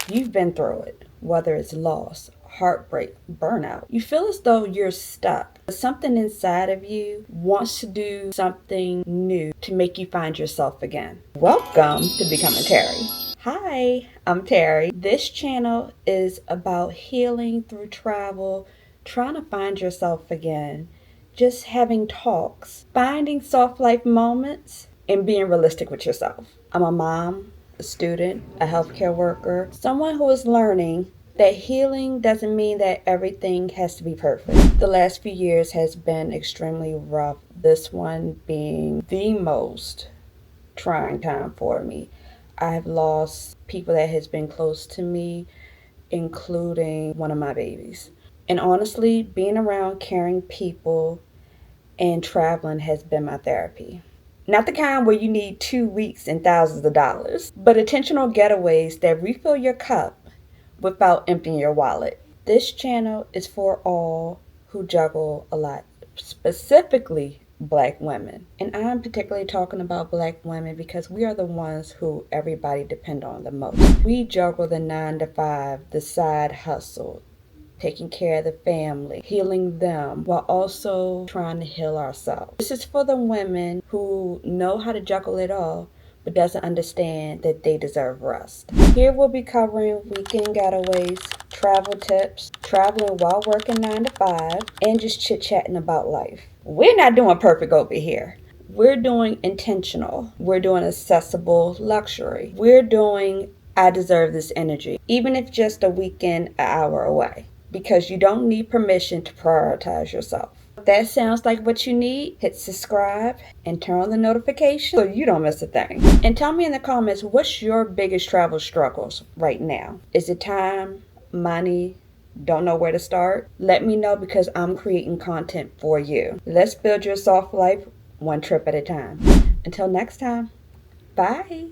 You've been through it, whether it's loss, heartbreak, burnout. You feel as though you're stuck. But something inside of you wants to do something new to make you find yourself again. Welcome to Becoming Terry. Hi, I'm Terry. This channel is about healing through travel, trying to find yourself again, just having talks, finding soft life moments, and being realistic with yourself. I'm a mom, a student, a healthcare worker, someone who is learning that healing doesn't mean that everything has to be perfect. The last few years has been extremely rough, this one being the most trying time for me. I've lost people that has been close to me, including one of my babies. And honestly, being around caring people and traveling has been my therapy. Not the kind where you need 2 weeks and thousands of dollars, but intentional getaways that refill your cup without emptying your wallet. This channel is for all who juggle a lot, specifically Black women. And I'm particularly talking about Black women because we are the ones who everybody depend on the most. We juggle the 9 to 5, the side hustle, taking care of the family, healing them, while also trying to heal ourselves. This is for the women who know how to juggle it all, but doesn't understand that they deserve rest. Here we'll be covering weekend getaways, travel tips, traveling while working 9 to 5, and just chit-chatting about life. We're not doing perfect over here. We're doing intentional. We're doing accessible luxury. We're doing I deserve this energy, even if just a weekend, an hour away, because you don't need permission to prioritize yourself. If that sounds like what you need, hit subscribe and turn on the notification so you don't miss a thing. And tell me in the comments, what's your biggest travel struggles right now? Is it time, money, don't know where to start? Let me know because I'm creating content for you. Let's build your soft life one trip at a time. Until next time, bye.